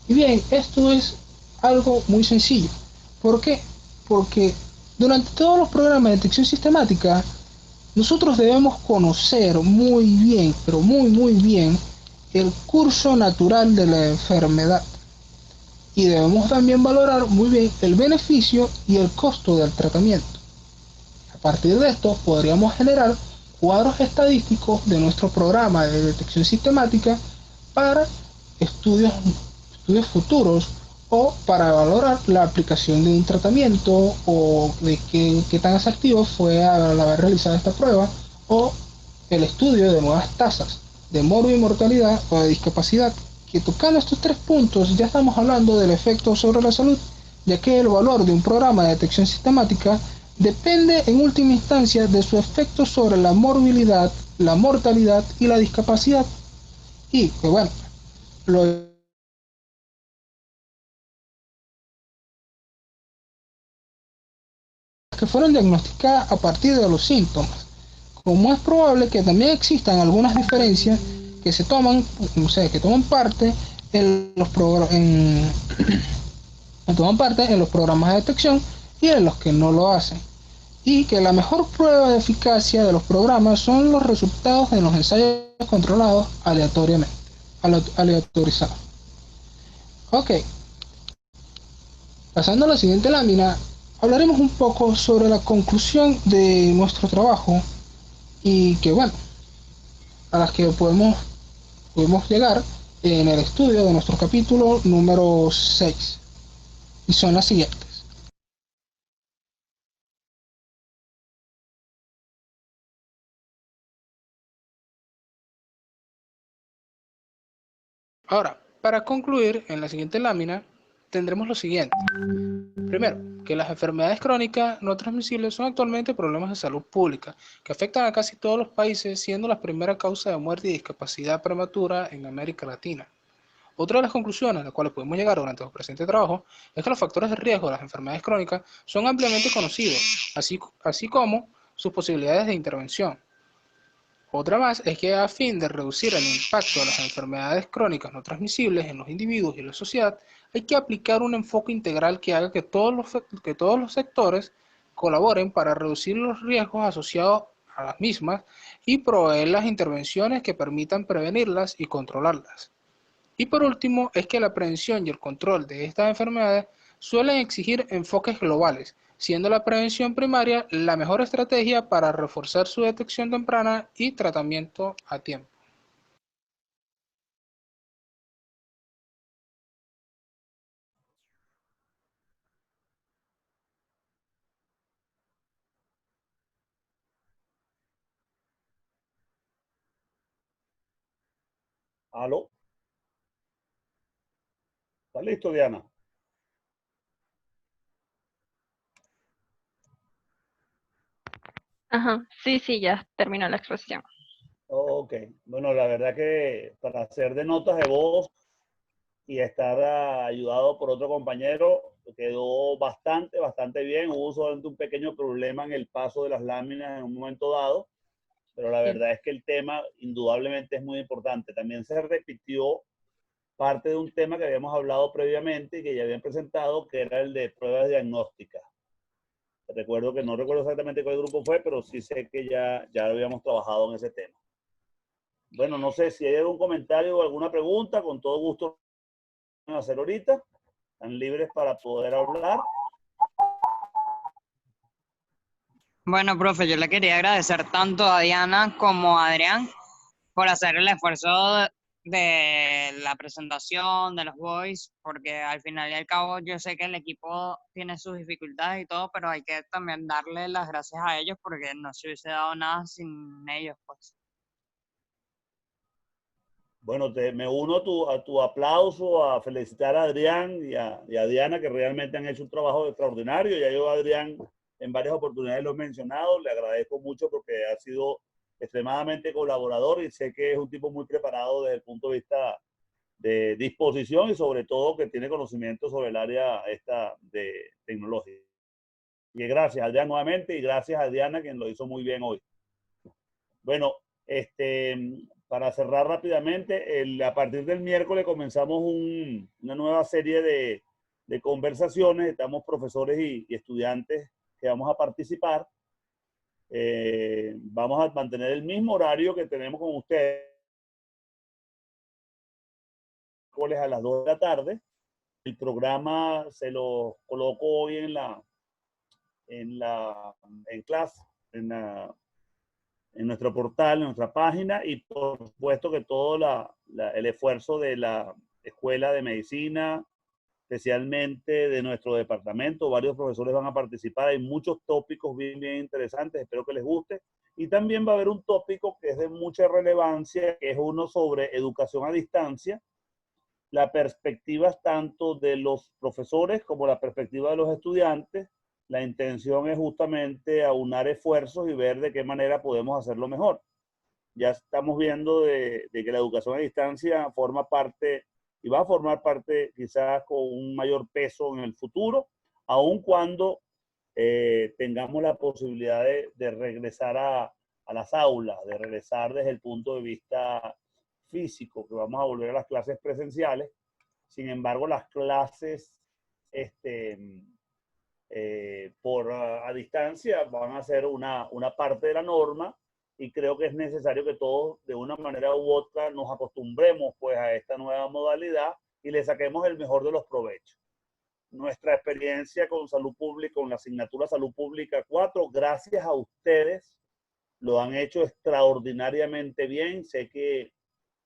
Y bien, esto es algo muy sencillo. ¿Por qué? Porque durante todos los programas de detección sistemática, nosotros debemos conocer muy bien, pero muy bien, el curso natural de la enfermedad. Y debemos también valorar muy bien el beneficio y el costo del tratamiento. A partir de esto, podríamos generar cuadros estadísticos de nuestro programa de detección sistemática para estudios futuros o para valorar la aplicación de un tratamiento o de qué tan asertivo fue al haber realizado esta prueba o el estudio de nuevas tasas de morbo y mortalidad o de discapacidad, que tocando estos tres puntos ya estamos hablando del efecto sobre la salud, ya que el valor de un programa de detección sistemática depende en última instancia de su efecto sobre la morbilidad, la mortalidad y la discapacidad. Y que bueno, lo que fueron diagnosticadas a partir de los síntomas, como es probable que también existan algunas diferencias que se toman, o sea, que toman parte en los programas de detección y en los que no lo hacen, y que la mejor prueba de eficacia de los programas son los resultados de los ensayos controlados aleatorizados. Ok, pasando a la siguiente lámina, hablaremos un poco sobre la conclusión de nuestro trabajo y que bueno, a las que podemos llegar en el estudio de nuestro capítulo número 6, y son las siguientes. Ahora, para concluir, en la siguiente lámina tendremos lo siguiente. Primero, que las enfermedades crónicas no transmisibles son actualmente problemas de salud pública que afectan a casi todos los países, siendo la primera causa de muerte y discapacidad prematura en América Latina. Otra de las conclusiones a las cuales podemos llegar durante el presente trabajo es que los factores de riesgo de las enfermedades crónicas son ampliamente conocidos, así como sus posibilidades de intervención. Otra más es que a fin de reducir el impacto de las enfermedades crónicas no transmisibles en los individuos y la sociedad, hay que aplicar un enfoque integral que haga que todos los sectores colaboren para reducir los riesgos asociados a las mismas y proveer las intervenciones que permitan prevenirlas y controlarlas. Y por último, es que la prevención y el control de estas enfermedades suelen exigir enfoques globales, siendo la prevención primaria la mejor estrategia para reforzar su detección temprana y tratamiento a tiempo. ¿Aló? ¿Está listo, Diana? Ajá, sí, sí, ya terminó la exposición. Ok, bueno, la verdad que para hacer de notas de voz y estar ayudado por otro compañero, quedó bastante bien. Hubo solamente un pequeño problema en el paso de las láminas en un momento dado, pero la Sí. verdad es que el tema indudablemente es muy importante. También se repitió parte de un tema que habíamos hablado previamente y que ya habían presentado, que era el de pruebas diagnósticas. Recuerdo que no recuerdo exactamente cuál grupo fue, pero sí sé que ya habíamos trabajado en ese tema. Bueno, no sé si hay algún comentario o alguna pregunta, con todo gusto van a hacer ahorita. Están libres para poder hablar. Bueno, profe, yo le quería agradecer tanto a Diana como a Adrián por hacer el esfuerzo de la presentación, de los voice, porque al final y al cabo yo sé que el equipo tiene sus dificultades y todo, pero hay que también darle las gracias a ellos porque no se hubiese dado nada sin ellos, pues. Bueno, me uno a tu aplauso, a felicitar a Adrián y a Diana, que realmente han hecho un trabajo extraordinario. Ya yo a Adrián en varias oportunidades lo he mencionado, le agradezco mucho porque ha sido extremadamente colaborador y sé que es un tipo muy preparado desde el punto de vista de disposición y sobre todo que tiene conocimiento sobre el área esta de tecnología. Y gracias, Adrián, nuevamente, y gracias a Diana, quien lo hizo muy bien hoy. Bueno, para cerrar rápidamente, a partir del miércoles comenzamos una nueva serie de conversaciones. Estamos profesores y estudiantes que vamos a participar. Vamos a mantener el mismo horario que tenemos con ustedes, a las 2 de la tarde. El programa se lo coloco hoy en clase, en nuestro portal, en nuestra página, y por supuesto que todo el esfuerzo de la Escuela de Medicina, especialmente de nuestro departamento, varios profesores van a participar, hay muchos tópicos bien interesantes, espero que les guste, y también va a haber un tópico que es de mucha relevancia, que es uno sobre educación a distancia, las perspectivas tanto de los profesores como la perspectiva de los estudiantes. La intención es justamente aunar esfuerzos y ver de qué manera podemos hacerlo mejor. Ya estamos viendo de que la educación a distancia forma parte y va a formar parte quizás con un mayor peso en el futuro, aun cuando tengamos la posibilidad de regresar a las aulas, de regresar desde el punto de vista físico, que vamos a volver a las clases presenciales. Sin embargo, las clases a distancia van a ser una parte de la norma y creo que es necesario que todos de una manera u otra nos acostumbremos pues a esta nueva modalidad y le saquemos el mejor de los provechos. Nuestra experiencia con salud pública, con la asignatura Salud Pública 4, gracias a ustedes, lo han hecho extraordinariamente bien. Sé que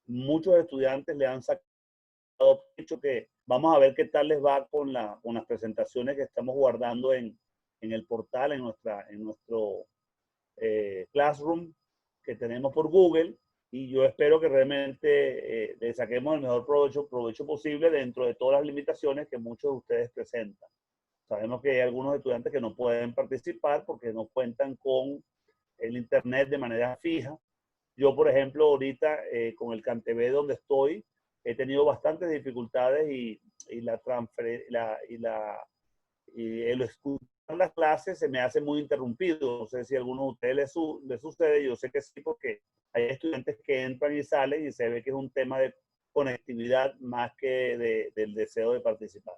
muchos estudiantes le han sacado hecho que vamos a ver qué tal les va con las presentaciones que estamos guardando en el portal, en nuestro Classroom que tenemos por Google, y yo espero que realmente le saquemos el mejor provecho posible dentro de todas las limitaciones que muchos de ustedes presentan. Sabemos que hay algunos estudiantes que no pueden participar porque no cuentan con el internet de manera fija. Yo, por ejemplo, ahorita con el CanTV donde estoy, he tenido bastantes dificultades y el escuchar las clases se me hace muy interrumpido. No sé si a alguno de ustedes les sucede, yo sé que sí, porque hay estudiantes que entran y salen y se ve que es un tema de conectividad más que del deseo de participar.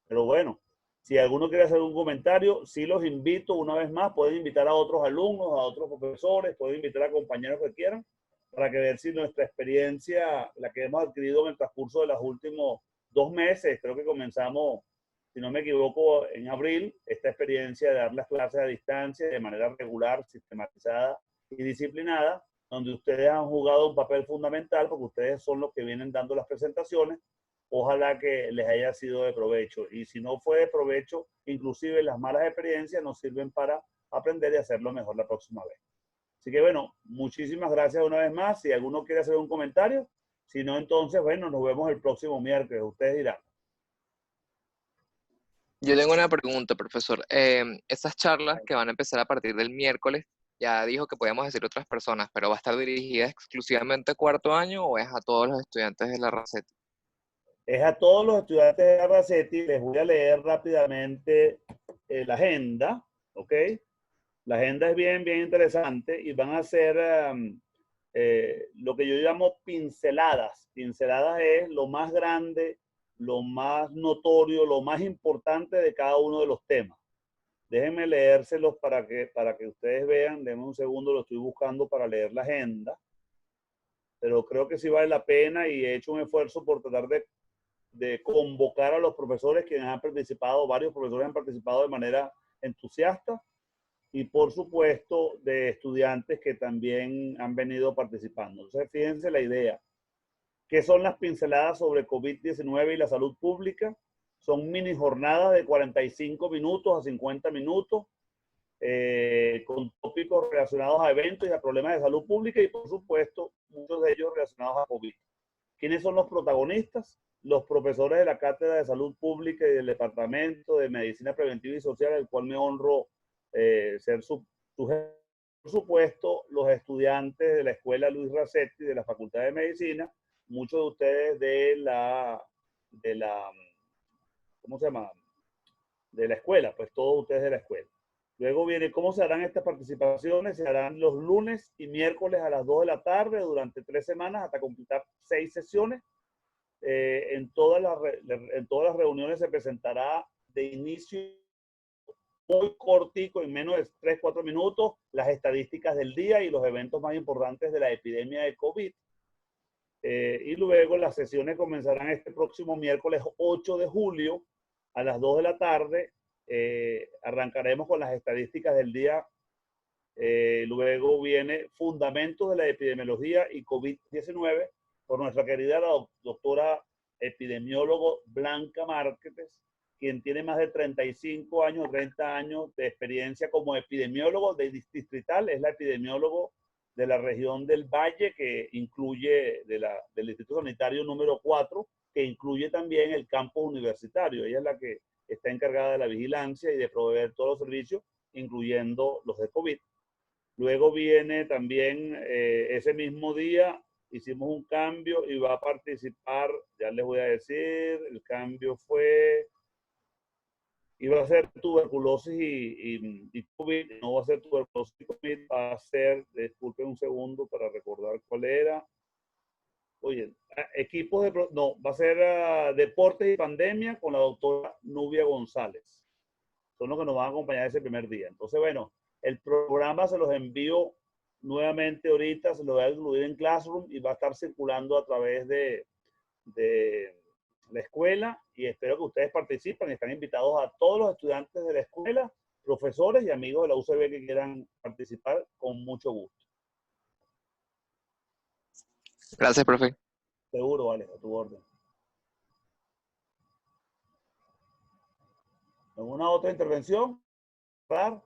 Pero bueno, si alguno quiere hacer un comentario, sí los invito una vez más, pueden invitar a otros alumnos, a otros profesores, pueden invitar a compañeros que quieran, para que ver si nuestra experiencia, la que hemos adquirido en el transcurso de los últimos 2 meses, creo que comenzamos si no me equivoco, en abril, esta experiencia de dar las clases a distancia de manera regular, sistematizada y disciplinada, donde ustedes han jugado un papel fundamental porque ustedes son los que vienen dando las presentaciones. Ojalá que les haya sido de provecho. Y si no fue de provecho, inclusive las malas experiencias nos sirven para aprender y hacerlo mejor la próxima vez. Así que bueno, muchísimas gracias una vez más. Si alguno quiere hacer un comentario, si no, entonces, bueno, nos vemos el próximo miércoles. Ustedes dirán. Yo tengo una pregunta, profesor. Esas charlas que van a empezar a partir del miércoles, ya dijo que podíamos decir otras personas, pero ¿va a estar dirigida exclusivamente a cuarto año o es a todos los estudiantes de la Racetti? Es a todos los estudiantes de la Racetti. Les voy a leer rápidamente la agenda, ¿ok? La agenda es bien interesante y van a ser lo que yo llamo pinceladas. Pinceladas es lo más grande, lo más notorio, lo más importante de cada uno de los temas. Déjenme leérselos para que ustedes vean. Denme un segundo, lo estoy buscando para leer la agenda. Pero creo que sí vale la pena y he hecho un esfuerzo por tratar de convocar a los profesores quienes han participado. Varios profesores han participado de manera entusiasta y por supuesto de estudiantes que también han venido participando. Entonces, fíjense la idea. ¿Qué son las pinceladas sobre COVID-19 y la salud pública? Son mini jornadas de 45 minutos a 50 minutos con tópicos relacionados a eventos y a problemas de salud pública y por supuesto muchos de ellos relacionados a COVID. ¿Quiénes son los protagonistas? Los profesores de la Cátedra de Salud Pública y del Departamento de Medicina Preventiva y Social, al cual me honro ser su jefe. Por supuesto, los estudiantes de la Escuela Luis Racetti de la Facultad de Medicina, muchos de ustedes de la ¿cómo se llama? De la escuela, pues todos ustedes de la escuela. Luego viene cómo se harán estas participaciones. Se harán los lunes y miércoles a las 2 de la tarde durante 3 semanas hasta completar 6 sesiones. En todas las reuniones se presentará de inicio muy cortico, en menos de 3-4 minutos, las estadísticas del día y los eventos más importantes de la epidemia de COVID. Y luego las sesiones comenzarán este próximo miércoles 8 de julio a las 2 de la tarde. Arrancaremos con las estadísticas del día. Luego viene Fundamentos de la Epidemiología y COVID-19 por nuestra querida doctora epidemiólogo Blanca Márquez, quien tiene más de 35 años, 30 años de experiencia como epidemiólogo distrital. Es la epidemiólogo de la región del Valle, que incluye del Distrito Sanitario número 4, que incluye también el campus universitario. Ella es la que está encargada de la vigilancia y de proveer todos los servicios, incluyendo los de COVID. Luego viene también ese mismo día, hicimos un cambio y va a participar, ya les voy a decir, el cambio fue, iba a ser tuberculosis y COVID, no va a ser tuberculosis y COVID, va a ser, disculpen un segundo para recordar cuál era. Oye, equipos de, no, va a ser deportes y pandemia con la doctora Nubia González. Son los que nos van a acompañar ese primer día. Entonces, bueno, el programa se los envío nuevamente ahorita, se lo voy a incluir en Classroom y va a estar circulando a través de la escuela y espero que ustedes participen. Están invitados a todos los estudiantes de la escuela, profesores y amigos de la UCB que quieran participar con mucho gusto. Gracias, profe. Seguro, vale, a tu orden. ¿Alguna otra intervención? ¿Claro?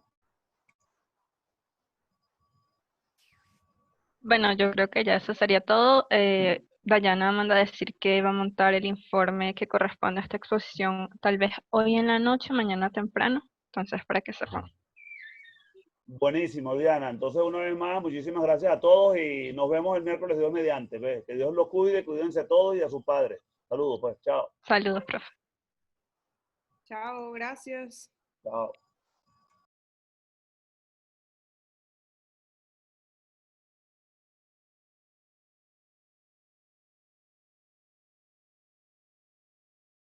Bueno, yo creo que ya eso sería todo. Dayana manda a decir que va a montar el informe que corresponde a esta exposición tal vez hoy en la noche, mañana temprano. Entonces, para que sepan. Buenísimo, Diana. Entonces, una vez más, muchísimas gracias a todos y nos vemos el miércoles, Dios mediante. ¿Ves? Que Dios los cuide, cuídense a todos y a sus padres. Saludos, pues. Chao. Saludos, profe. Chao, gracias. Chao.